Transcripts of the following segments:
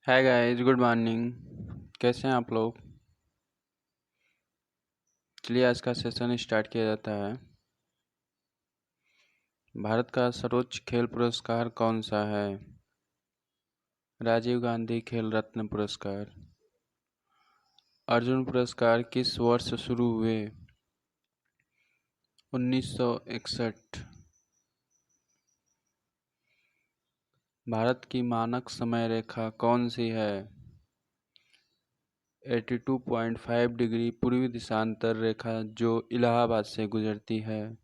Hi guys, good morning. कैसे हैं आप लोग? चलिए आज का सेशन स्टार्ट किया जाता है। भारत का सर्वोच्च खेल पुरस्कार कौन सा है? राजीव गांधी खेल रत्न पुरस्कार। अर्जुन पुरस्कार किस वर्ष शुरू हुए? 1961। भारत की मानक समय रेखा कौन सी है? 82.5 डिग्री पूर्वी देशांतर रेखा जो इलाहाबाद से गुजरती है।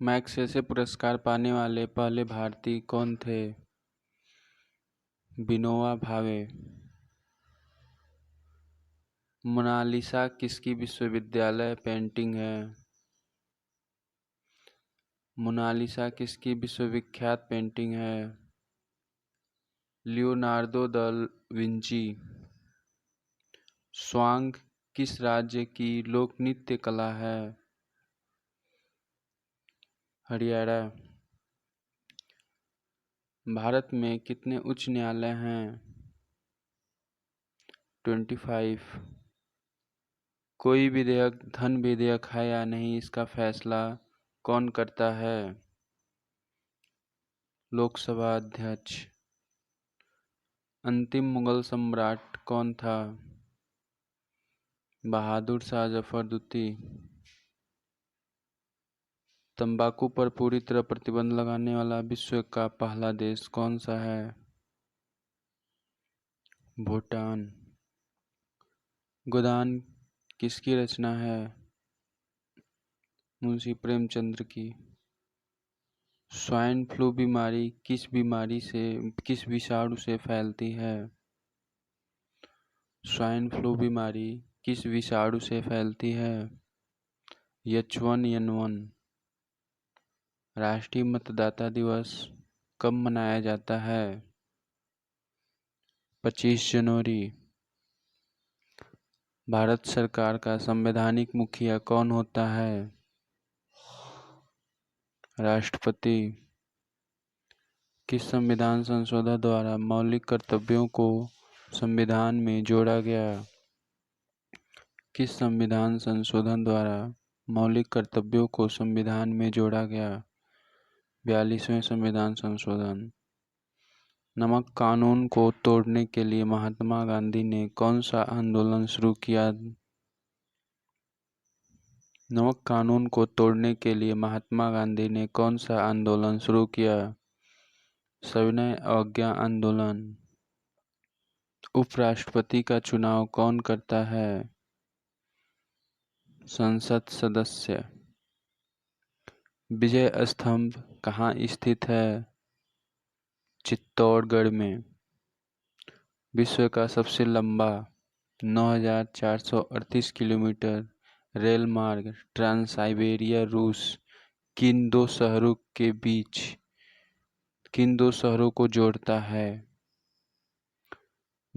मैग्सेसे पुरस्कार पाने वाले पहले भारतीय कौन थे? विनोबा भावे। मोनालिसा किसकी विश्वविद्यालय पेंटिंग है? मोनालिसा किसकी विश्वविख्यात पेंटिंग है? Leonardo da Vinci. स्वांग किस राज्य की लोक नृत्य कला है? हरियाणा। भारत में कितने उच्च न्यायालय हैं? 25। कोई विधेयक धन विधेयक है या नहीं, इसका फैसला कौन करता है? लोकसभा अध्यक्ष। अंतिम मुगल सम्राट कौन था? बहादुर शाह जफर द्वितीय। तंबाकू पर पूरी तरह प्रतिबंध लगाने वाला विश्व का पहला देश कौन सा है? भूटान। गोदान किसकी रचना है? मुंशी प्रेमचंद्र की। स्वाइन फ्लू बीमारी किस विषाणु से फैलती है? स्वाइन फ्लू बीमारी किस विषाणु से फैलती है? H1N1। राष्ट्रीय मतदाता दिवस कब मनाया जाता है? 25 जनवरी। भारत सरकार का संवैधानिक मुखिया कौन होता है? राष्ट्रपति। किस संविधान संशोधन द्वारा मौलिक कर्तव्यों को संविधान में जोड़ा गया? किस संविधान संशोधन द्वारा मौलिक कर्तव्यों को संविधान में जोड़ा गया? 42वें संविधान संशोधन। नमक कानून को तोड़ने के लिए महात्मा गांधी ने कौन सा आंदोलन शुरू किया? नमक कानून को तोड़ने के लिए महात्मा गांधी ने कौन सा आंदोलन शुरू किया? सविनय अवज्ञा आंदोलन। उपराष्ट्रपति का चुनाव कौन करता है? संसद सदस्य। विजय स्तंभ कहाँ स्थित है? चित्तौड़गढ़ में। विश्व का सबसे लंबा 9,438 किलोमीटर रेल मार्ग ट्रांस साइबेरिया रूस किन दो शहरों को जोड़ता है?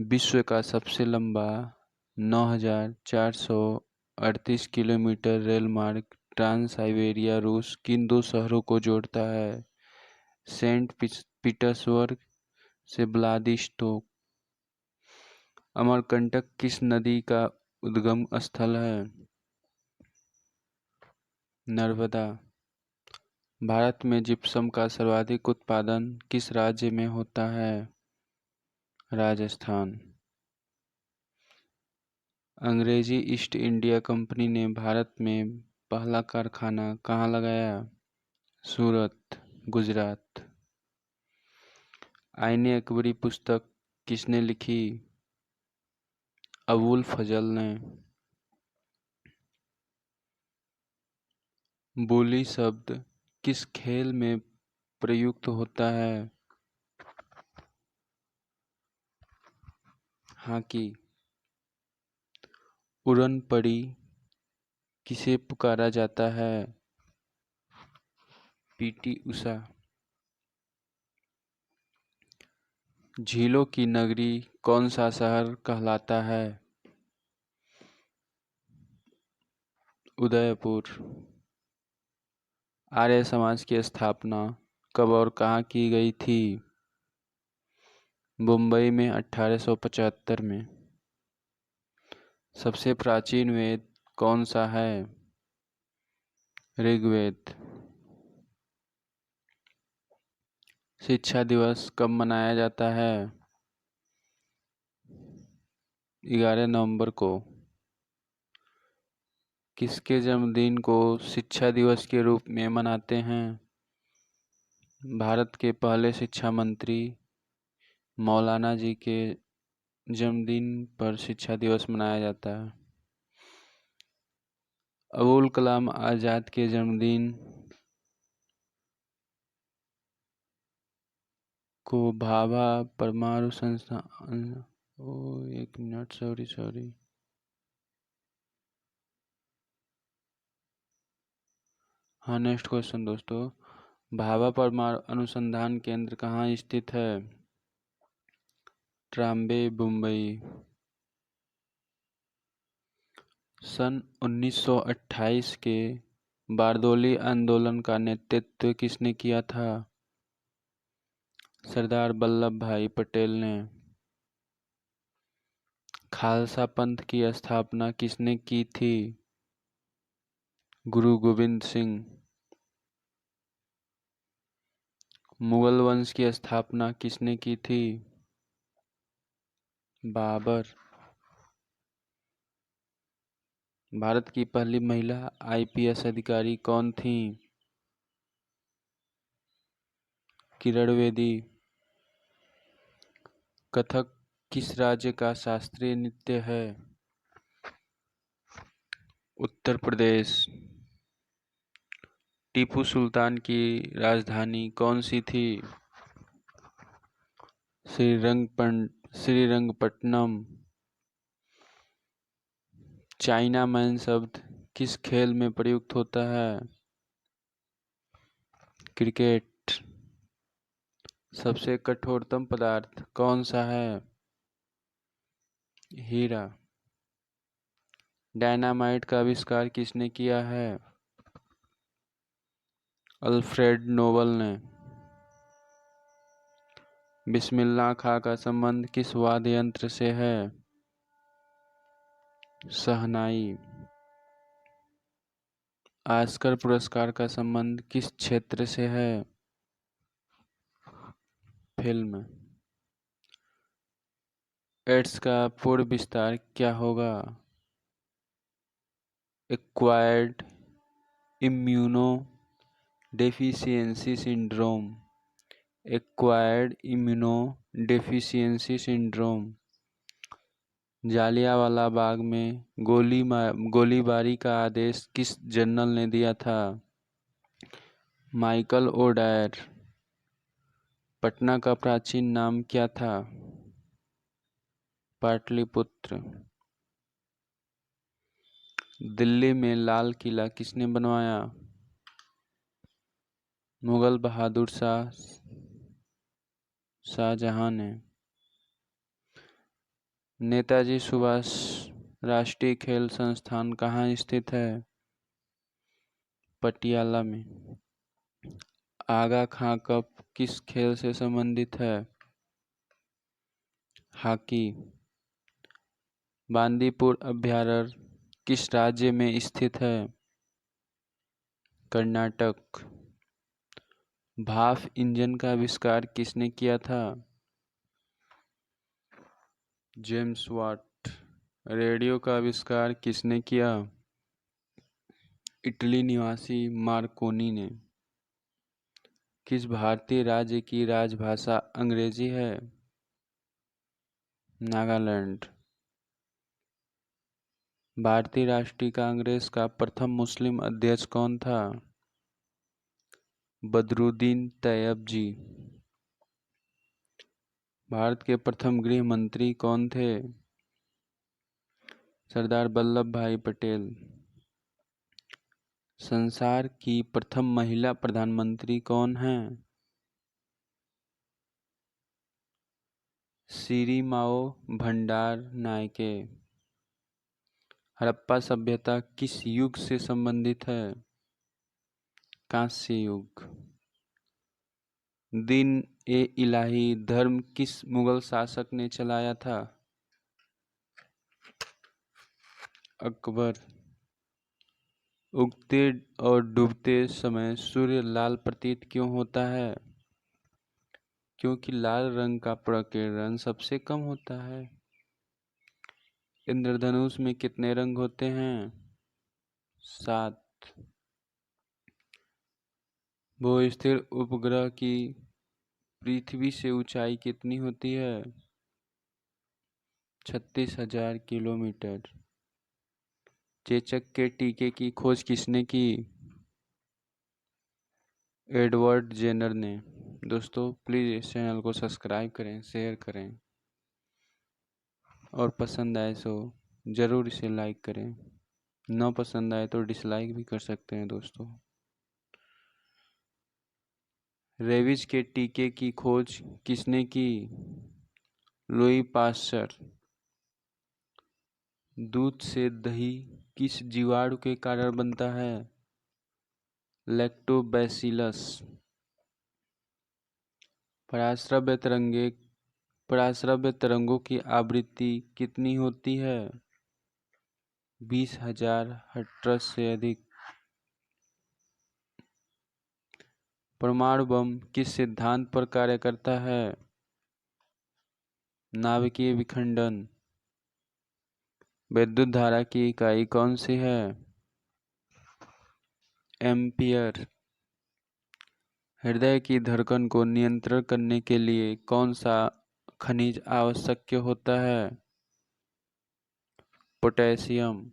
विश्व का सबसे लंबा 9,438 किलोमीटर रेल मार्ग ट्रांस साइबेरिया रूस किन दो शहरों को जोड़ता है? सेंट पीटर्सबर्ग से व्लादिवोस्तोक। अमरकंटक किस नदी का उद्गम स्थल है? नर्मदा। भारत में जिप्सम का सर्वाधिक उत्पादन किस राज्य में होता है? राजस्थान। अंग्रेजी ईस्ट इंडिया कंपनी ने भारत में पहला कारखाना कहाँ लगाया? सूरत, गुजरात। आईने अकबरी पुस्तक किसने लिखी? अबुल फजल ने। बोली शब्द किस खेल में प्रयुक्त होता है? हॉकी। उड़न पड़ी किसे पुकारा जाता है? पीटी उषा। झीलों की नगरी कौन सा शहर कहलाता है? उदयपुर। आर्य समाज की स्थापना कब और कहाँ की गई थी? मुंबई में 1875 में। सबसे प्राचीन वेद कौन सा है? ऋग्वेद। शिक्षा दिवस कब मनाया जाता है? 11 नवंबर को। किसके जन्मदिन को शिक्षा दिवस के रूप में मनाते हैं? भारत के पहले शिक्षा मंत्री मौलाना जी के जन्मदिन पर शिक्षा दिवस मनाया जाता है। अबुल कलाम आज़ाद के जन्मदिन को भाभा परमाणु संस्थान एक मिनट, सॉरी। हाँ, नेक्स्ट क्वेश्चन दोस्तों। भाभा परमाणु अनुसंधान केंद्र कहाँ स्थित है? ट्राम्बे, मुंबई। सन 1928 के बारदोली आंदोलन का नेतृत्व किसने किया था? सरदार वल्लभ भाई पटेल ने। खालसा पंथ की स्थापना किसने की थी? गुरु गोविंद सिंह। मुगल वंश की स्थापना किसने की थी? बाबर। भारत की पहली महिला आईपीएस अधिकारी कौन थी? किरण बेदी। कथक किस राज्य का शास्त्रीय नृत्य है? उत्तर प्रदेश। टीपू सुल्तान की राजधानी कौन सी थी? श्रीरंगपट्टनम। चाइना मैन शब्द किस खेल में प्रयुक्त होता है? क्रिकेट। सबसे कठोरतम पदार्थ कौन सा है? हीरा। डायनामाइट का आविष्कार किसने किया है? अल्फ्रेड नोबल ने। बिस्मिल्लाह खां का संबंध किस वाद्य यंत्र से है? शहनाई। ऑस्कर पुरस्कार का संबंध किस क्षेत्र से है? फिल्म। एड्स का पूर्ण विस्तार क्या होगा? Acquired immunodeficiency syndrome. Acquired immunodeficiency syndrome. Jallianwala Bagh में गोलीबारी का आदेश किस जनरल ने दिया था? Michael O'Dwyer. पटना का प्राचीन नाम क्या था? पाटलिपुत्र। दिल्ली में लाल किला किसने बनवाया? मुगल बहादुर शाहजहां ने। नेताजी सुभाष राष्ट्रीय खेल संस्थान कहाँ स्थित है? पटियाला में। आगा खां कप किस खेल से संबंधित है? हॉकी। बांदीपुर अभयारण्य किस राज्य में स्थित है? कर्नाटक। भाप इंजन का आविष्कार किसने किया था? James Watt. रेडियो का आविष्कार किसने किया? इटली निवासी मार्कोनी ने। किस भारतीय राज्य की राजभाषा अंग्रेजी है? नागालैंड। भारतीय राष्ट्रीय कांग्रेस का प्रथम मुस्लिम अध्यक्ष कौन था? बदरुद्दीन तैयब जी। भारत के प्रथम गृह मंत्री कौन थे? सरदार वल्लभ भाई पटेल। संसार की प्रथम महिला प्रधानमंत्री कौन है? सिरिमाओ भंडार नायके। हड़प्पा सभ्यता किस युग से संबंधित है? कांस्य युग। दिन ए इलाही धर्म किस मुगल शासक ने चलाया था? अकबर। उगते और डूबते समय सूर्य लाल प्रतीत क्यों होता है? क्योंकि लाल रंग का प्रकीर्णन सबसे कम होता है। इंद्रधनुष में कितने रंग होते हैं? 7। भूस्थिर उपग्रह की पृथ्वी से ऊंचाई कितनी होती है? 36,000 किलोमीटर। चेचक के टीके की खोज किसने की? एडवर्ड जेनर ने। दोस्तों प्लीज़ इस चैनल को सब्सक्राइब करें, शेयर करें और पसंद आए तो ज़रूर इसे लाइक करें। न पसंद आए तो डिसलाइक भी कर सकते हैं दोस्तों। रेबीज के टीके की खोज किसने की? Louis Pasteur. दूध से दही किस जीवाणु के कारण बनता है? लैक्टोबैसिलस। पराश्रव्य तरंगों की आवृत्ति कितनी होती है? 20,000 हर्ट्ज से अधिक। परमाणु बम किस सिद्धांत पर कार्य करता है? नाभिकीय विखंडन। विद्युत धारा की इकाई कौन सी है? एम्पियर। हृदय की धड़कन को नियंत्रण करने के लिए कौन सा खनिज आवश्यक होता है? पोटेशियम।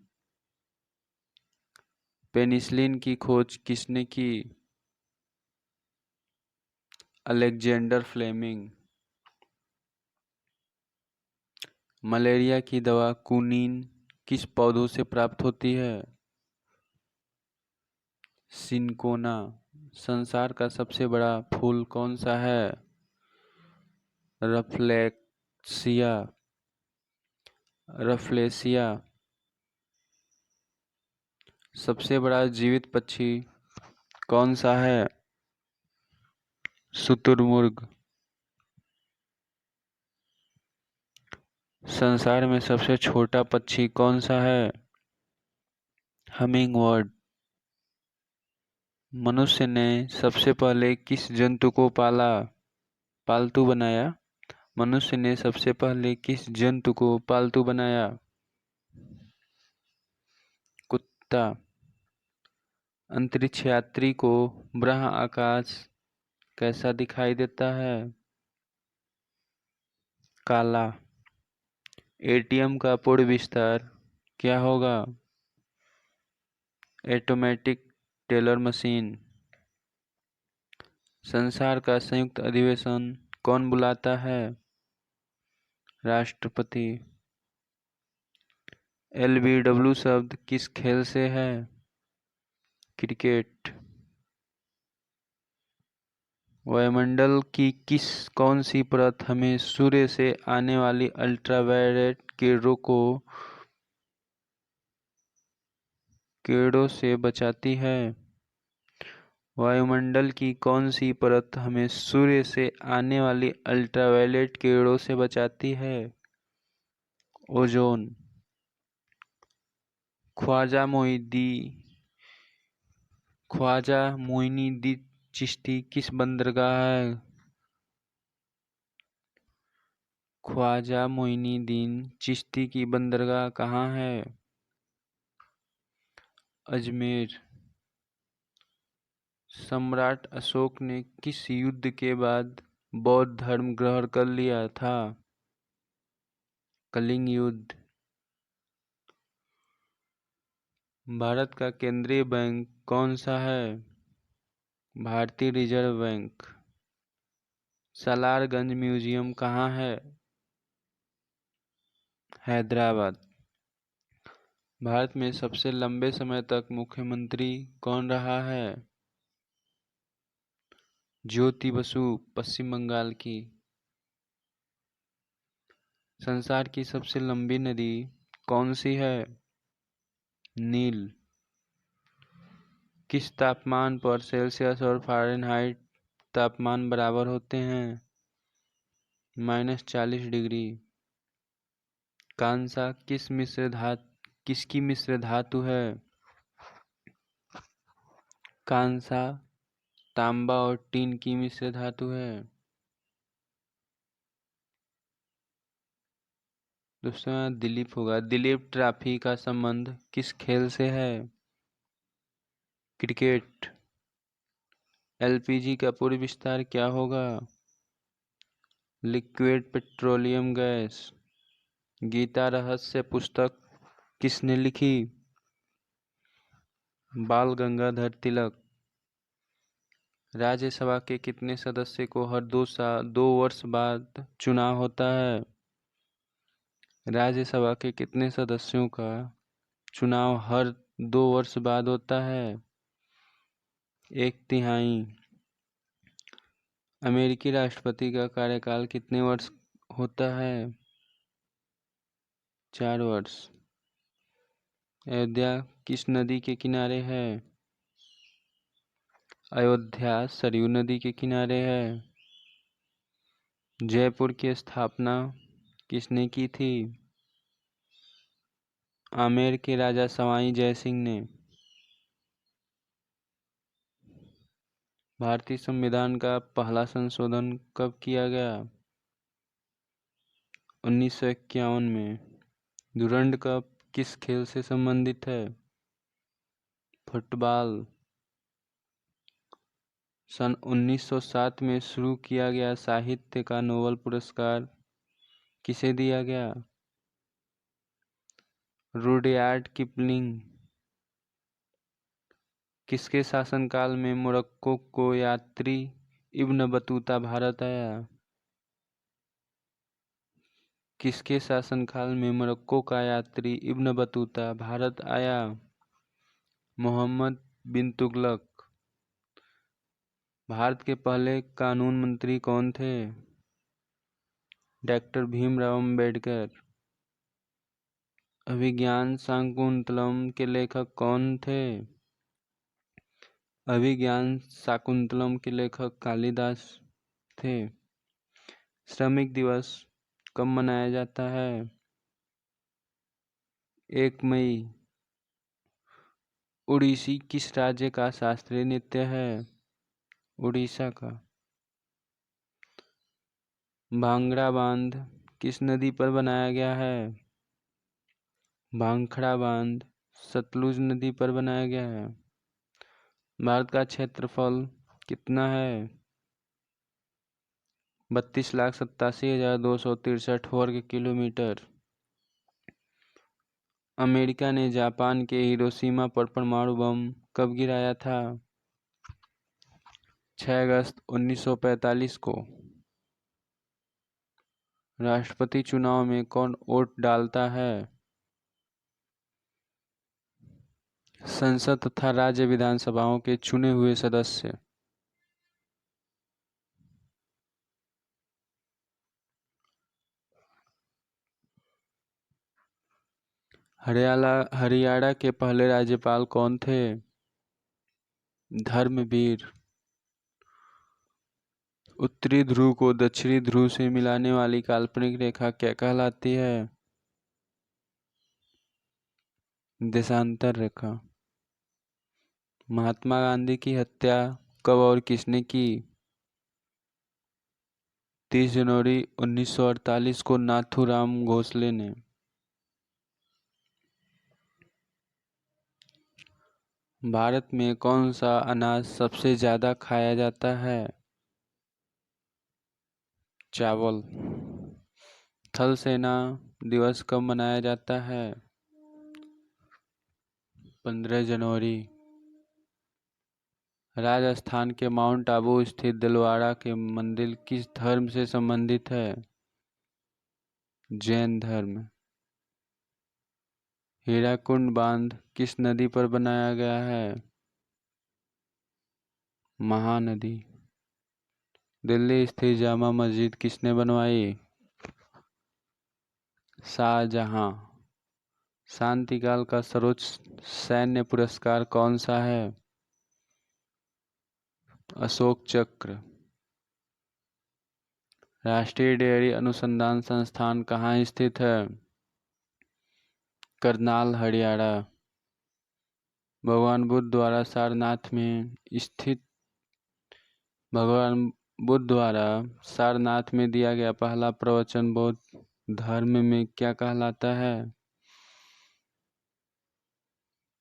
पेनिसिलिन की खोज किसने की? Alexander Fleming. मलेरिया की दवा कुनीन किस पौधों से प्राप्त होती है? सिनकोना। संसार का सबसे बड़ा फूल कौन सा है? रफ्लेक्सिया। रफ्लेसिया। सबसे बड़ा जीवित पक्षी कौन सा है? शुतुरमुर्ग। संसार में सबसे छोटा पक्षी कौन सा है? हमिंगबर्ड। मनुष्य ने सबसे पहले किस जंतु को पालतू बनाया? मनुष्य ने सबसे पहले किस जंतु को पालतू बनाया? कुत्ता। अंतरिक्ष यात्री को बाह्य आकाश कैसा दिखाई देता है? काला। एटीएम का पूर्ण विस्तार क्या होगा? Automatic teller machine. संसार का संयुक्त अधिवेशन कौन बुलाता है? राष्ट्रपति। एलबीडब्ल्यू शब्द किस खेल से है? क्रिकेट। वायुमंडल की कौन सी परत हमें सूर्य से आने वाली अल्ट्रावायलेट किरणों से बचाती है? वायुमंडल की कौन सी परत हमें सूर्य से आने वाली अल्ट्रावायलेट किरणों से बचाती है? ओजोन। ख्वाजा मोइनुद्दीन चिश्ती किस बंदरगाह है? ख्वाजा मोइनुद्दीन चिश्ती की बंदरगाह कहाँ है? अजमेर। सम्राट अशोक ने किस युद्ध के बाद बौद्ध धर्म ग्रहण कर लिया था? कलिंग युद्ध। भारत का केंद्रीय बैंक कौन सा है? भारतीय रिजर्व बैंक। सालारगंज म्यूजियम कहाँ है? हैदराबाद। भारत में सबसे लंबे समय तक मुख्यमंत्री कौन रहा है? ज्योति बसु, पश्चिम बंगाल की। संसार की सबसे लंबी नदी कौन सी है? नील। किस तापमान पर सेल्सियस और फ़ारेनहाइट तापमान बराबर होते हैं -40 डिग्री। कांसा किसकी मिश्र धातु है? कांसा तांबा और टीन की मिश्र धातु है। दूसरा दिलीप होगा। दिलीप ट्रॉफी का संबंध किस खेल से है? क्रिकेट। एलपीजी का पूर्ण विस्तार क्या होगा? Liquid petroleum gas. गीता रहस्य पुस्तक किसने लिखी? बाल गंगाधर तिलक। राज्यसभा के कितने सदस्य को हर 2 वर्ष बाद चुनाव होता है? राज्यसभा के कितने सदस्यों का चुनाव हर 2 वर्ष बाद होता है? 1/3। अमेरिकी राष्ट्रपति का कार्यकाल कितने वर्ष होता है? 4 वर्ष। अयोध्या किस नदी के किनारे है? अयोध्या सरयू नदी के किनारे है। जयपुर की स्थापना किसने की थी? आमेर के राजा सवाई जयसिंह ने। भारतीय संविधान का पहला संशोधन कब किया गया? 1951 में। डुरंड कप किस खेल से संबंधित है? फुटबॉल। सन 1907 में शुरू किया गया साहित्य का नोबेल पुरस्कार किसे दिया गया? Rudyard Kipling. किसके शासनकाल में मोरक्को को यात्री इब्न बतूता भारत आया? किसके शासनकाल में मोरक्को का यात्री इब्न बतूता भारत आया? मोहम्मद बिन तुगलक। भारत के पहले कानून मंत्री कौन थे? डॉक्टर भीमराव अंबेडकर। अभिज्ञान शाकुंतलम के लेखक कौन थे? अभिज्ञान शाकुंतलम के लेखक कालिदास थे। श्रमिक दिवस कब मनाया जाता है? 1 मई। उड़ीसी किस राज्य का शास्त्रीय नृत्य है? उड़ीसा का। भांगड़ा बांध किस नदी पर बनाया गया है? भांखड़ा बांध सतलुज नदी पर बनाया गया है। भारत का क्षेत्रफल कितना है? 32,87,263 वर्ग किलोमीटर। अमेरिका ने जापान के हिरोशिमा पर परमाणु बम कब गिराया था? 6 अगस्त 1945 को। राष्ट्रपति चुनाव में कौन वोट डालता है? संसद तथा राज्य विधानसभाओं के चुने हुए सदस्य। हरियाणा के पहले राज्यपाल कौन थे? धर्मवीर। उत्तरी ध्रुव को दक्षिणी ध्रुव से मिलाने वाली काल्पनिक रेखा क्या कहलाती है? देशांतर रेखा। महात्मा गांधी की हत्या कब और किसने की? 30 जनवरी 1948 को नाथूराम गोडसे ने। भारत में कौन सा अनाज सबसे ज्यादा खाया जाता है? चावल। थल सेना दिवस कब मनाया जाता है? 15 जनवरी। राजस्थान के माउंट आबू स्थित दिलवाड़ा के मंदिर किस धर्म से संबंधित है? जैन धर्म। हीराकुंड बांध किस नदी पर बनाया गया है? महानदी। दिल्ली स्थित जामा मस्जिद किसने बनवाई? शाहजहां। शांतिकाल का सर्वोच्च सैन्य पुरस्कार कौन सा है? अशोक चक्र। राष्ट्रीय डेयरी अनुसंधान संस्थान कहाँ स्थित है? करनाल, हरियाणा। भगवान बुद्ध द्वारा सारनाथ में दिया गया पहला प्रवचन बौद्ध धर्म में क्या कहलाता है?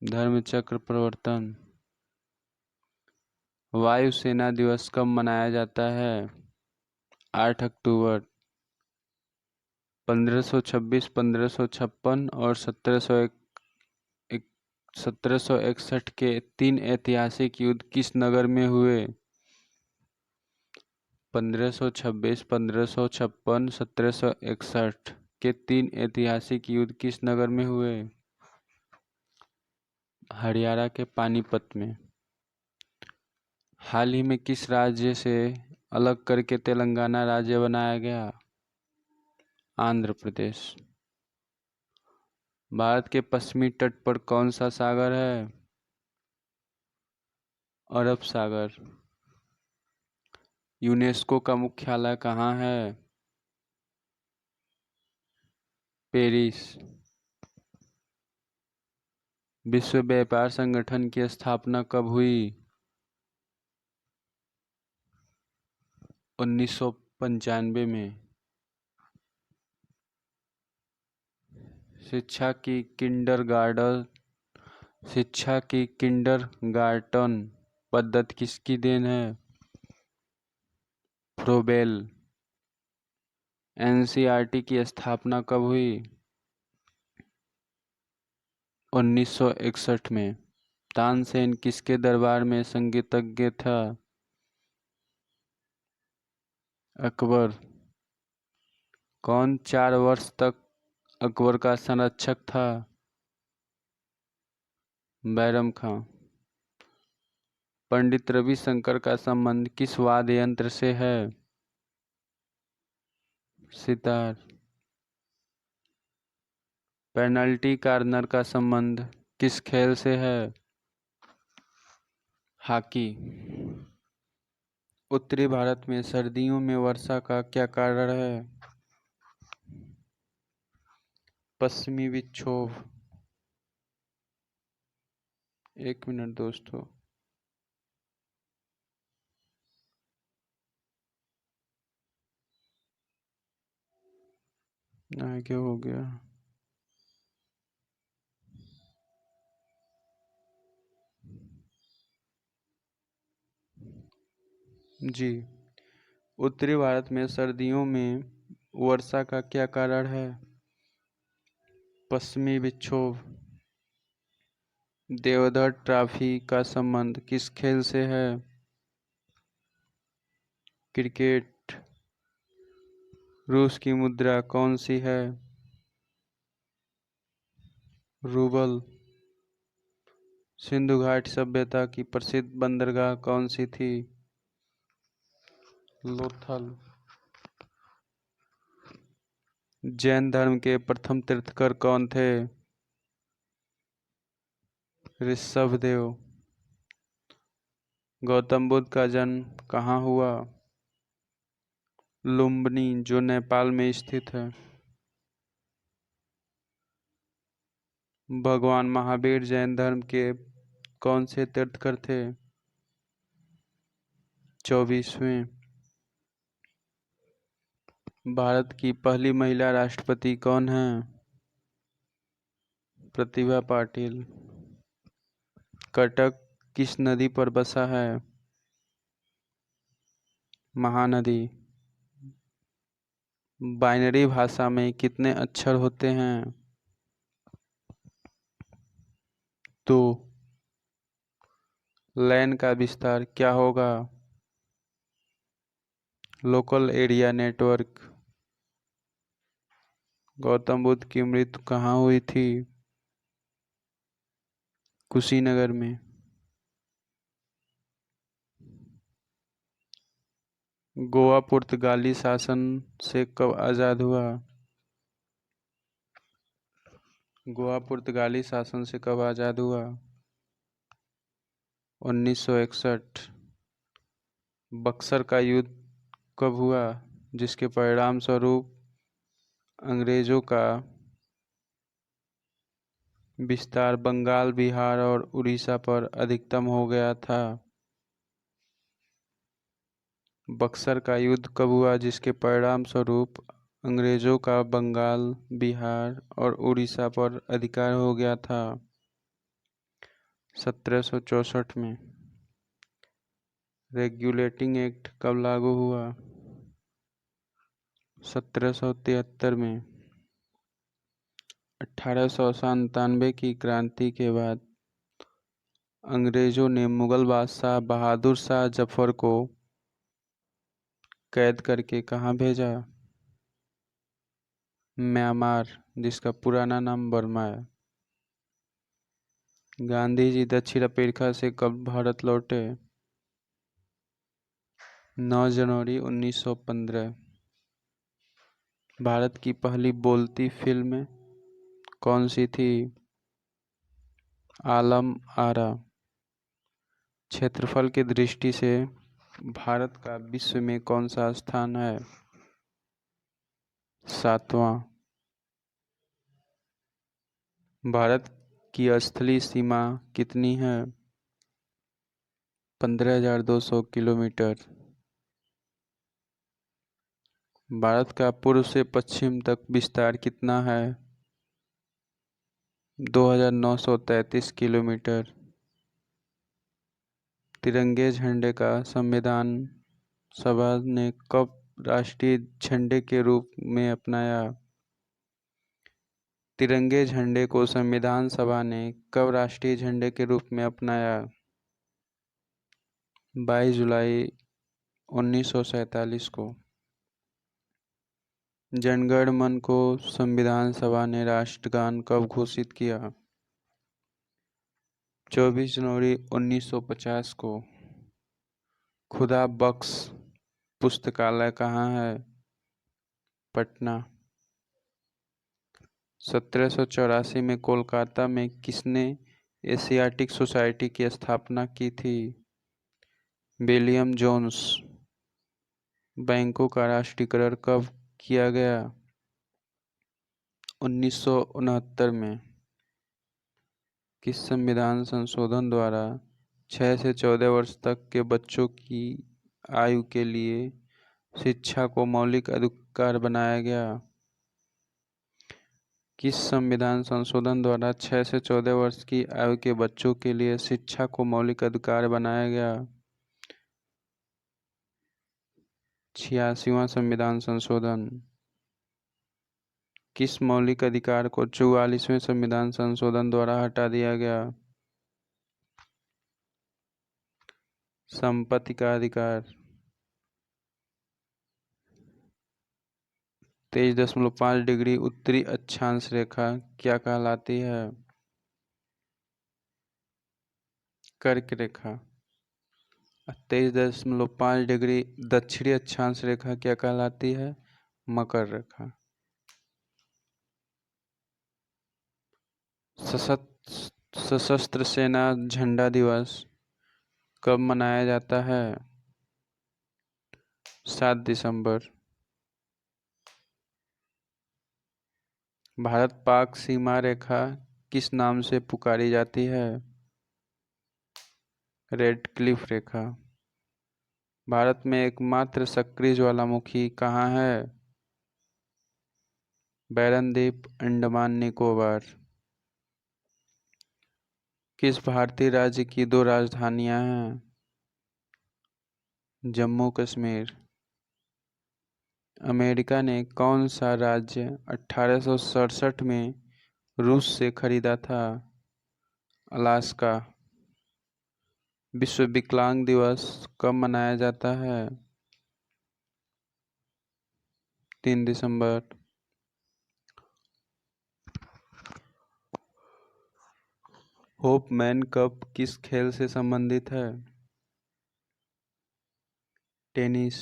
धर्म चक्र प्रवर्तन। वायु सेना दिवस कब मनाया जाता है? 8 अक्टूबर। 1526, 1556 और 1761 के 3 ऐतिहासिक युद्ध किस नगर में हुए? 1526, 1556, 1761 के 3 ऐतिहासिक युद्ध किस नगर में हुए? हरियाणा के पानीपत में। हाल ही में किस राज्य से अलग करके तेलंगाना राज्य बनाया गया? आंध्र प्रदेश। भारत के पश्चिमी तट पर कौन सा सागर है? अरब सागर। यूनेस्को का मुख्यालय कहाँ है? पेरिस। विश्व व्यापार संगठन की स्थापना कब हुई? 1995 में। शिक्षा की किंडरगार्टन पद्धति किसकी देन है? फ्रोबेल। एनसीईआरटी की स्थापना कब हुई? 1961 में। तानसेन किसके दरबार में संगीतज्ञ था? अकबर। कौन 4 वर्ष तक अकबर का संरक्षक था? बैरम खां। पंडित रविशंकर का संबंध किस वाद्य यंत्र से है? सितार। पेनल्टी कॉर्नर का संबंध किस खेल से है? हॉकी। उत्तरी भारत में सर्दियों में वर्षा का क्या कारण है? पश्चिमी विक्षोभ। 1 मिनट दोस्तों। आगे हो गया। जी। उत्तरी भारत में सर्दियों में वर्षा का क्या कारण है? पश्चिमी विक्षोभ। देवधर ट्रॉफी का संबंध किस खेल से है? क्रिकेट। रूस की मुद्रा कौन सी है? रूबल। सिंधु घाटी सभ्यता की प्रसिद्ध बंदरगाह कौन सी थी? लोथल। जैन धर्म के प्रथम तीर्थंकर कौन थे? ऋषभदेव। गौतम बुद्ध का जन्म कहाँ हुआ? लुम्बिनी, जो नेपाल में स्थित है। भगवान महावीर जैन धर्म के कौन से तीर्थंकर थे? 24वें। भारत की पहली महिला राष्ट्रपति कौन है? प्रतिभा पाटिल। कटक किस नदी पर बसा है? महानदी। बाइनरी भाषा में कितने अक्षर होते हैं? 2। लैन का विस्तार क्या होगा? Local area network. Gautam Buddha की मृत्यु कहाँ हुई थी? कुशीनगर में। गोवा पुर्तगाली शासन से कब आज़ाद हुआ? गोवा पुर्तगाली शासन से कब आज़ाद हुआ? 1961। बक्सर का युद्ध कब हुआ? जिसके परिणाम स्वरूप अंग्रेजों का विस्तार बंगाल, बिहार और उड़ीसा पर अधिकतम हो गया था। बक्सर का युद्ध कब हुआ, जिसके परिणाम स्वरूप अंग्रेजों का बंगाल, बिहार और उड़ीसा पर अधिकार हो गया था? 1764 में। रेगुलेटिंग एक्ट कब लागू हुआ? 1773 में। 1897 की क्रांति के बाद अंग्रेजों ने मुगल बादशाह बहादुर शाह जफर को कैद करके कहाँ भेजा? म्यांमार, जिसका पुराना नाम बर्मा है। गांधी जी दक्षिण अफ्रीका से कब भारत लौटे? 9 जनवरी 1915। भारत की पहली बोलती फिल्म कौन सी थी? आलम आरा। क्षेत्रफल की दृष्टि से भारत का विश्व में कौन सा स्थान है? 7वां। भारत की स्थलीय सीमा कितनी है? 15,200 किलोमीटर। भारत का पूर्व से पश्चिम तक विस्तार कितना है? 2,933 किलोमीटर। तिरंगे झंडे का संविधान सभा ने कब राष्ट्रीय झंडे के रूप में अपनाया? तिरंगे झंडे को संविधान सभा ने कब राष्ट्रीय झंडे के रूप में अपनाया? 22 जुलाई 1947 को। जनगण मन को संविधान सभा ने राष्ट्रगान कब घोषित किया? 24 जनवरी 1950 को। खुदा बख्श पुस्तकालय कहाँ है? पटना। 1784 में कोलकाता में किसने एशियाटिक सोसाइटी की स्थापना की थी? William Jones. बैंकों का राष्ट्रीयकरण कब किया गया? 1969 में। किस संविधान संशोधन द्वारा 6 से 14 वर्ष तक के बच्चों की आयु के लिए शिक्षा को मौलिक अधिकार बनाया गया? किस संविधान संशोधन द्वारा 6 से 14 वर्ष की आयु के बच्चों के लिए शिक्षा को मौलिक अधिकार बनाया गया? 86वां संविधान संशोधन। किस मौलिक अधिकार को 44वें संविधान संशोधन द्वारा हटा दिया गया? संपत्ति का अधिकार। 23.5 डिग्री उत्तरी अक्षांश रेखा क्या कहलाती है? कर्क रेखा। 23.5 डिग्री दक्षिणी अक्षांश रेखा क्या कहलाती है? मकर रेखा। सशस्त्र सेना झंडा दिवस कब मनाया जाता है? 7 दिसंबर। भारत पाक सीमा रेखा किस नाम से पुकारी जाती है? रेड क्लिफ रेखा। भारत में एकमात्र सक्रिय ज्वालामुखी कहाँ है? बैरन द्वीप, अंडमान निकोबार। किस भारतीय राज्य की 2 राजधानियां हैं? जम्मू कश्मीर। अमेरिका ने कौन सा राज्य 1867 में रूस से खरीदा था? अलास्का। विश्व विकलांग दिवस कब मनाया जाता है? 3 दिसंबर। होपमैन कप किस खेल से संबंधित है? टेनिस।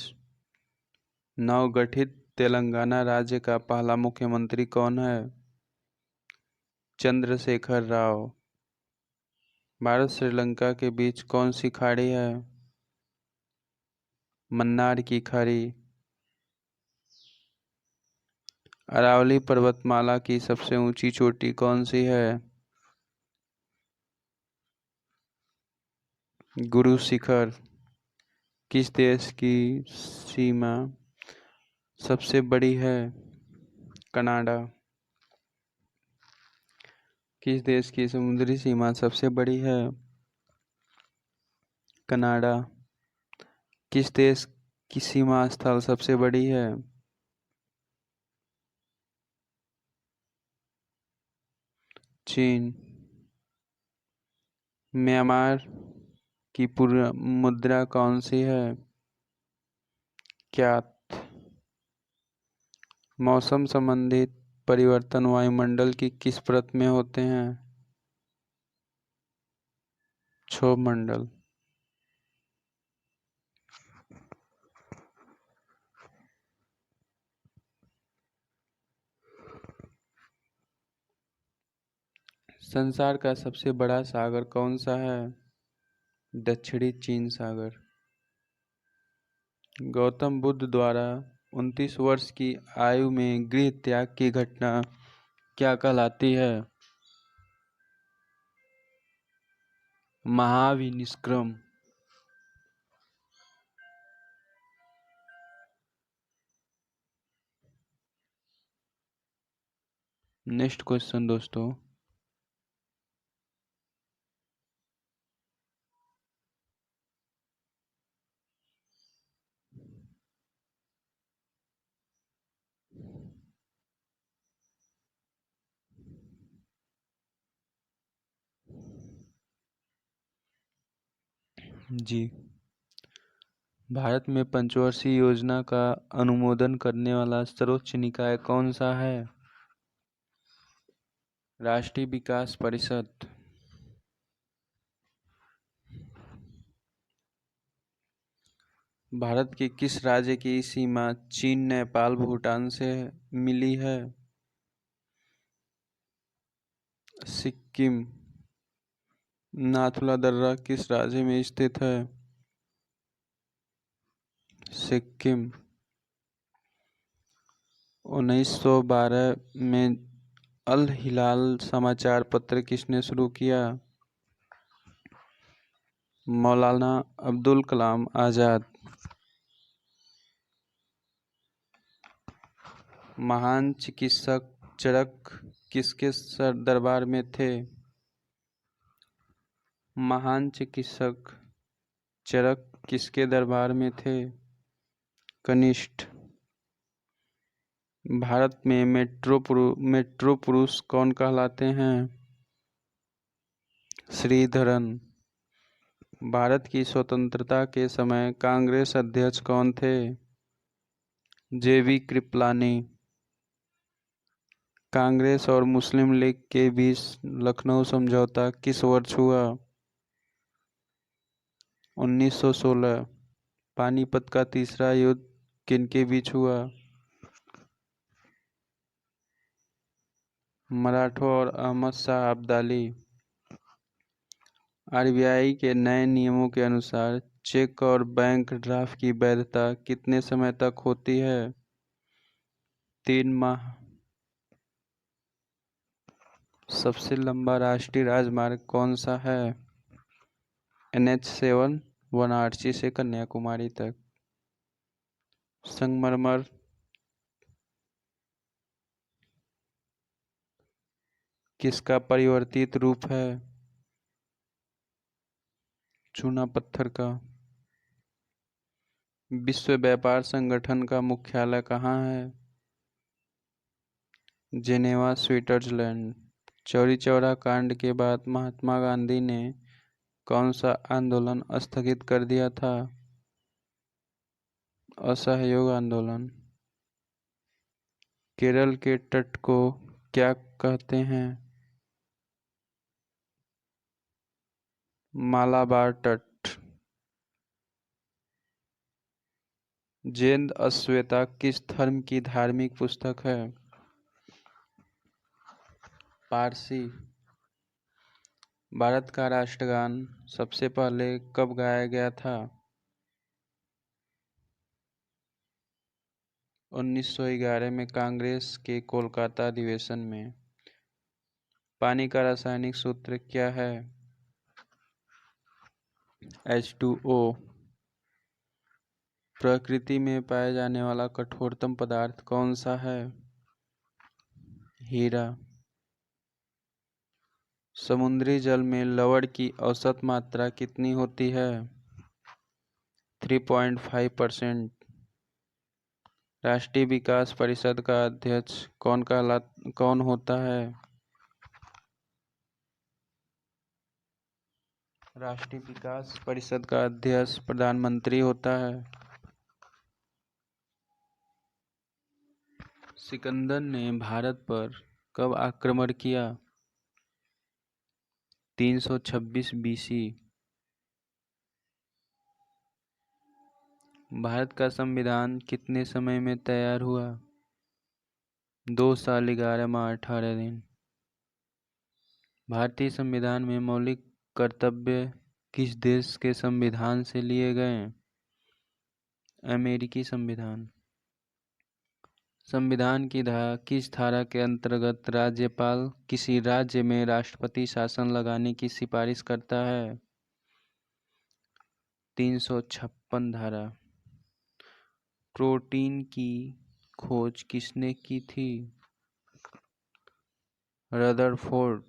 नवगठित तेलंगाना राज्य का पहला मुख्यमंत्री कौन है? चंद्रशेखर राव। भारत श्रीलंका के बीच कौन सी खाड़ी है? मन्नार की खाड़ी। अरावली पर्वतमाला की सबसे ऊंची चोटी कौन सी है? गुरु शिखर। किस देश की सीमा सबसे बड़ी है? कनाडा। किस देश की समुद्री सीमा सबसे बड़ी है? कनाडा। किस देश की सीमा स्थल सबसे बड़ी है? चीन। म्यांमार की पूर्व मुद्रा कौन सी है? क्या? मौसम संबंधित परिवर्तन वायुमंडल की किस परत में होते हैं? क्षोभ मंडल। संसार का सबसे बड़ा सागर कौन सा है? दक्षिणी चीन सागर। गौतम बुद्ध द्वारा 29 वर्ष की आयु में गृह त्याग की घटना क्या कहलाती है? महाविनिष्क्रम। नेक्स्ट क्वेश्चन दोस्तों। जी। भारत में पंचवर्षीय योजना का अनुमोदन करने वाला सर्वोच्च निकाय कौन सा है? राष्ट्रीय विकास परिषद। भारत के किस राज्य की सीमा चीन नेपाल भूटान से मिली है? सिक्किम। नाथुला दर्रा किस राज्य में स्थित है? सिक्किम। 1912 में अल हिलाल समाचार पत्र किसने शुरू किया? मौलाना अब्दुल कलाम आजाद। महान चिकित्सक चरक किसके सर दरबार में थे? महान चिकित्सक चरक किसके दरबार में थे? कनिष्ठ। भारत में मेट्रो पुरुष कौन कहलाते हैं? श्रीधरन। भारत की स्वतंत्रता के समय कांग्रेस अध्यक्ष कौन थे? जेबी कृपलानी। कांग्रेस और मुस्लिम लीग के बीच लखनऊ समझौता किस वर्ष हुआ? 1916। पानीपत का तीसरा युद्ध किनके बीच हुआ? मराठों और अहमद शाह अब्दाली। आरबीआई के नए नियमों के अनुसार चेक और बैंक ड्राफ्ट की वैधता कितने समय तक होती है? 3 माह। सबसे लंबा राष्ट्रीय राजमार्ग कौन सा है? NH7 वाराणसी से कन्याकुमारी तक। संगमरमर किसका परिवर्तित रूप है? चूना पत्थर का। विश्व व्यापार संगठन का मुख्यालय कहाँ है? Geneva Switzerland. चौरी चौरा कांड के बाद महात्मा गांधी ने कौन सा आंदोलन स्थगित कर दिया था? असहयोग आंदोलन। केरल के तट को क्या कहते हैं? मालाबार तट। जैन अश्वेता किस धर्म की धार्मिक पुस्तक है? पारसी। भारत का राष्ट्रगान सबसे पहले कब गाया गया था? 1911 में कांग्रेस के कोलकाता अधिवेशन में पानी का रासायनिक सूत्र क्या है? H2O। प्रकृति में पाया जाने वाला कठोरतम पदार्थ कौन सा है? हीरा। समुद्री जल में लवण की औसत मात्रा कितनी होती है? 3.5%। राष्ट्रीय विकास परिषद का अध्यक्ष कौन होता है? राष्ट्रीय विकास परिषद का अध्यक्ष प्रधानमंत्री होता है। सिकंदर ने भारत पर कब आक्रमण किया? 326 BC। भारत का संविधान कितने समय में तैयार हुआ? 2 साल 11 माह 18 दिन। भारतीय संविधान में मौलिक कर्तव्य किस देश के संविधान से लिए गए? अमेरिकी संविधान। संविधान की किस धारा के अंतर्गत राज्यपाल किसी राज्य में राष्ट्रपति शासन लगाने की सिफारिश करता है? 356 धारा। प्रोटीन की खोज किसने की थी? रदरफोर्ड।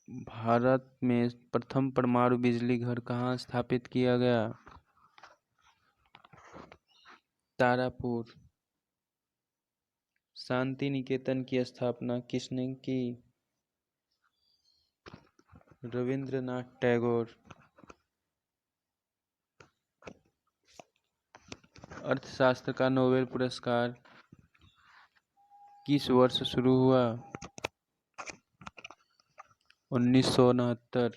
भारत में प्रथम परमाणु बिजली घर कहाँ स्थापित किया गया? तारापुर। शांति निकेतन की स्थापना किसने की? रविंद्रनाथ टैगोर। अर्थशास्त्र का नोबेल पुरस्कार किस वर्ष शुरू हुआ? 1969।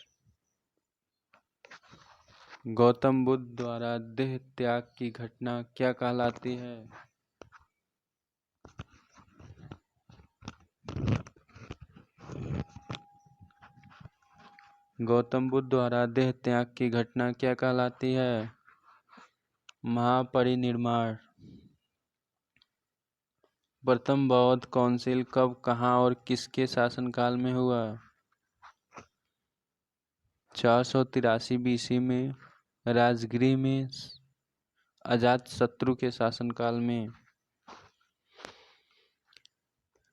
गौतम बुद्ध द्वारा देह त्याग की घटना क्या कहलाती है? गौतम बुद्ध द्वारा देह त्याग की घटना क्या कहलाती है? महापरिनिर्वाण। प्रथम बौद्ध काउंसिल कब, कहाँ और किसके शासनकाल में हुआ? 483 BC में राजगृह में अजातशत्रु के शासनकाल में।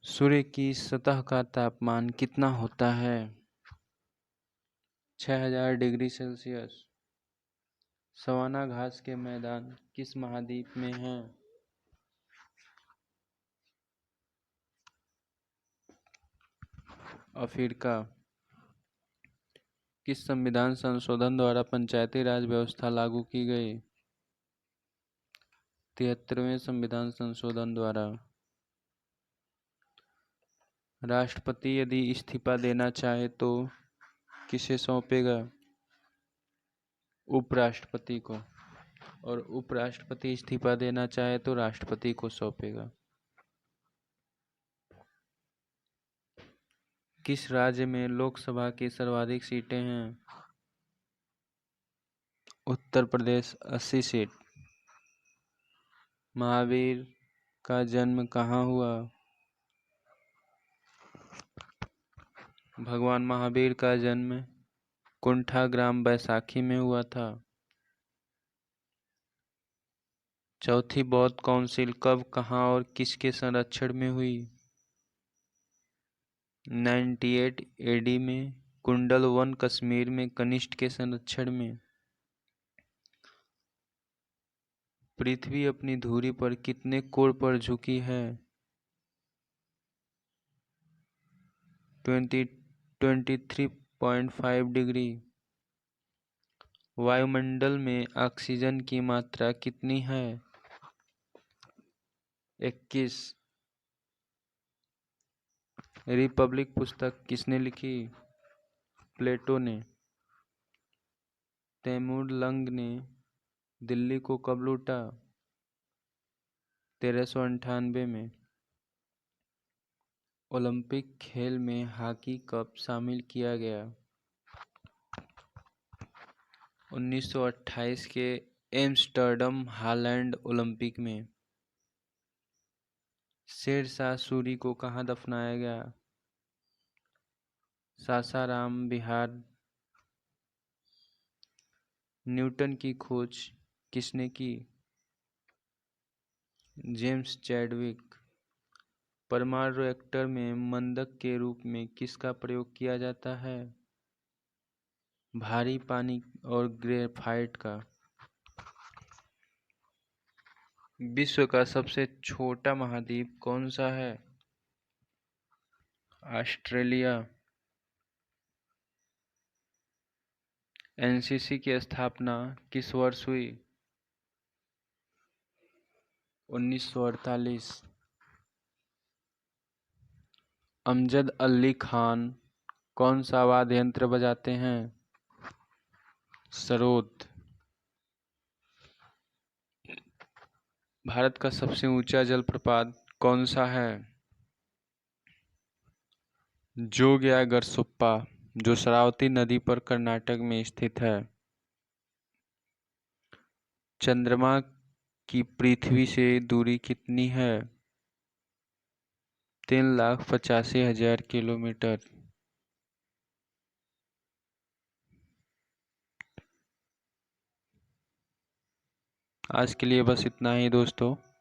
सूर्य की सतह का तापमान कितना होता है? 6000 डिग्री सेल्सियस। सवाना घास के मैदान किस महाद्वीप में हैं? अफ्रीका। किस संविधान संशोधन द्वारा पंचायती राज व्यवस्था लागू की गई? 73वें संविधान संशोधन द्वारा। राष्ट्रपति यदि इस्तीफा देना चाहे तो किसे सौंपेगा? उपराष्ट्रपति को। और उपराष्ट्रपति इस्तीफा देना चाहे तो राष्ट्रपति को सौंपेगा। किस राज्य में लोकसभा की सर्वाधिक सीटें हैं? उत्तर प्रदेश 80 सीट। महावीर का जन्म कहाँ हुआ? भगवान महावीर का जन्म कुंठा ग्राम बैसाखी में हुआ था। चौथी बौद्ध काउंसिल कब, कहाँ और किसके संरक्षण में हुई? 98 AD में कुंडल वन कश्मीर में कनिष्ठ के संरक्षण में। पृथ्वी अपनी धुरी पर कितने कोण पर झुकी है? 23.5 डिग्री। वायुमंडल में ऑक्सीजन की मात्रा कितनी है? 21। रिपब्लिक पुस्तक किसने लिखी? प्लेटो ने। तैमूर लंग ने दिल्ली को कब लूटा? 1398 में। ओलंपिक खेल में हॉकी कब शामिल किया गया? 1928 के एम्स्टर्डम हॉलैंड ओलंपिक में। शेरशाह सूरी को कहाँ दफनाया गया? सासाराम, बिहार। न्यूटन की खोज किसने की? James Chadwick. परमाणु रिएक्टर में मंदक के रूप में किसका प्रयोग किया जाता है? भारी पानी और ग्रेफाइट का। विश्व का सबसे छोटा महाद्वीप कौन सा है? ऑस्ट्रेलिया। एनसीसी की स्थापना किस वर्ष हुई? 1948। अमजद अली खान कौन सा वाद्य यंत्र बजाते हैं? सरोद। भारत का सबसे ऊंचा जलप्रपात कौन सा है? जोगियागरसुप्पा, जो शरावती नदी पर कर्नाटक में स्थित है। चंद्रमा की पृथ्वी से दूरी कितनी है? 3,85,000 किलोमीटर। आज के लिए बस इतना ही दोस्तों।